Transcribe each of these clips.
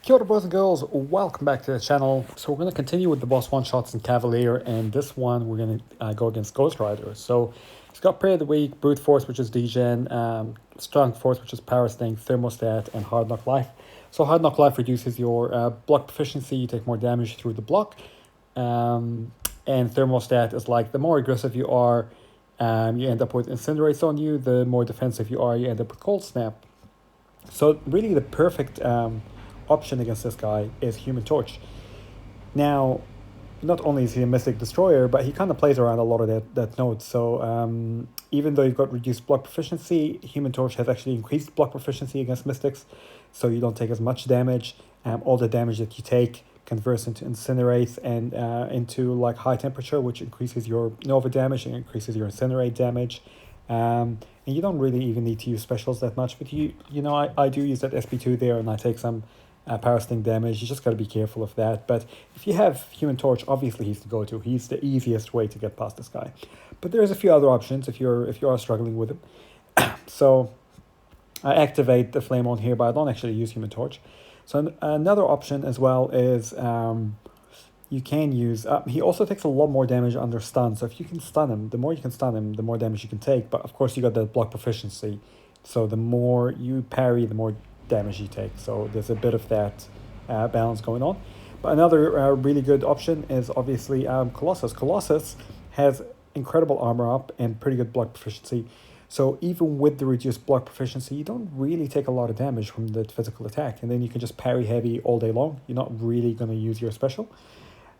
Kia ora, boys and girls, welcome back to the channel. So we're going to continue with the boss one-shots in Cavalier, and this one we're going to go against Ghost Rider. So he's got Prey of the Week, Brute Force, which is Degen, Strong Force, which is Power Sting, Thermostat, and Hard Knock Life. So Hard Knock Life reduces your block proficiency, you take more damage through the block. And Thermostat is like, the more aggressive you are, you end up with Incinerates on you. The more defensive you are, you end up with Cold Snap. So really the perfect option against this guy is Human Torch. Now, not only is he a Mystic Destroyer, but he kind of plays around a lot of that node. So even though you've got reduced block proficiency, Human Torch has actually increased block proficiency against Mystics, so you don't take as much damage. All the damage that you take converts into Incinerates and into like High Temperature, which increases your Nova damage and increases your Incinerate damage. And you don't really even need to use specials that much, but you know I do use that SP2 there, and I take some Power Sting damage. You just got to be careful of that. But if you have Human Torch, obviously he's the go-to. He's the easiest way to get past this guy. But there's a few other options if you are struggling with him. So I activate the Flame on here, but I don't actually use Human Torch. So another option as well is you can use... he also takes a lot more damage under stun. So if you can stun him, the more you can stun him, the more damage you can take. But of course you got the block proficiency. So the more you parry, the more damage you take. So there's a bit of that balance going on. But another really good option is obviously Colossus. Colossus has incredible armor up and pretty good block proficiency. So even with the reduced block proficiency, you don't really take a lot of damage from the physical attack. And then you can just parry heavy all day long. You're not really going to use your special.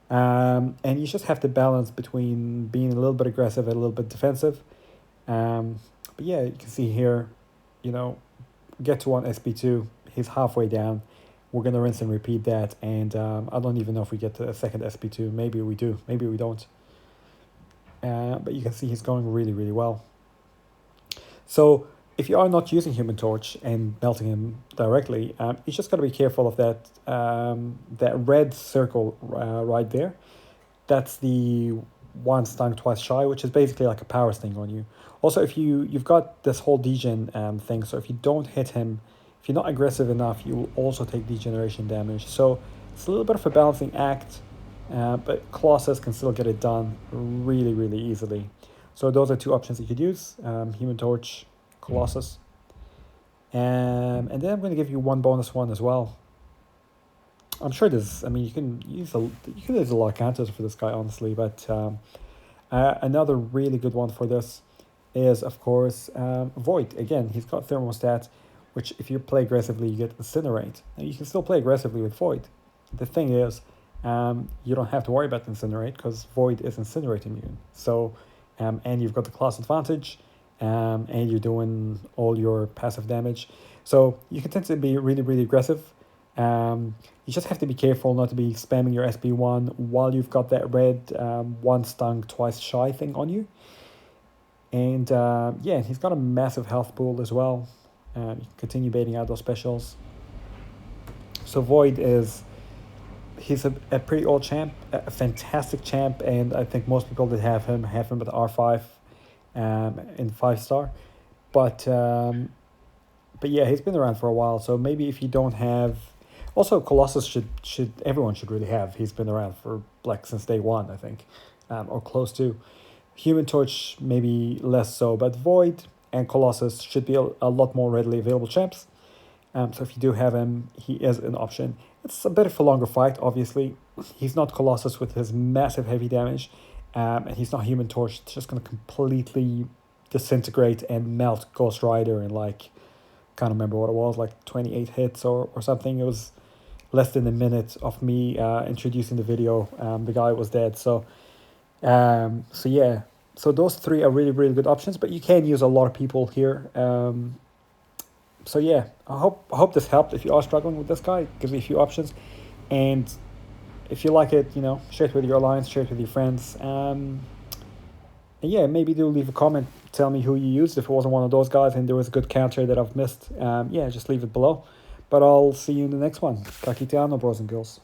And you just have to balance between being a little bit aggressive and a little bit defensive. But yeah, you can see here, get to one SP2, he's halfway down. We're going to rinse and repeat that, and I don't even know if we get to a second SP2. Maybe we do, maybe we don't. But you can see he's going really, really well. So if you are not using Human Torch and melting him directly, you just got to be careful of that that red circle right there. That's the one stung, twice shy, which is basically like a Power Sting on you. Also, if you've got this whole degen thing, so if you don't hit him, if you're not aggressive enough, you will also take degeneration damage. So it's a little bit of a balancing act, but Colossus can still get it done really, really easily. So those are two options you could use, Human Torch, Colossus. And then I'm going to give you one bonus one as well. I'm sure there's, you can use a lot of counters for this guy, honestly, but another really good one for this is, of course, Void. Again, he's got Thermostat, which if you play aggressively, you get Incinerate. And you can still play aggressively with Void. The thing is, you don't have to worry about Incinerate because Void is Incinerate immune. So, and you've got the class advantage, and you're doing all your passive damage. So you can tend to be really, really aggressive. You just have to be careful not to be spamming your SP1 while you've got that red one stung, twice shy thing on you. And yeah, he's got a massive health pool as well. You can continue baiting out those specials. So Void he's a pretty old champ, a fantastic champ, and I think most people that have him at R5 in 5-star. But yeah, he's been around for a while, so maybe if you don't have... Also, Colossus everyone should really have. He's been around for since day one, I think, or close to. Human Torch maybe less so, but Void and Colossus should be a lot more readily available champs. So if you do have him, he is an option. It's a bit of a longer fight, obviously. He's not Colossus with his massive heavy damage, and he's not Human Torch. It's just going to completely disintegrate and melt Ghost Rider in can't remember what it was, 28 hits or something. It was less than a minute of me introducing the video. The guy was dead. So yeah. So those three are really, really good options, but you can use a lot of people here. So yeah, I hope this helped. If you are struggling with this guy, it gives you a few options. And if you like it, share it with your alliance, share it with your friends. And yeah, maybe do leave a comment. Tell me who you used. If it wasn't one of those guys and there was a good counter that I've missed, yeah, just leave it below. But I'll see you in the next one. Ka kite ano, bros and girls.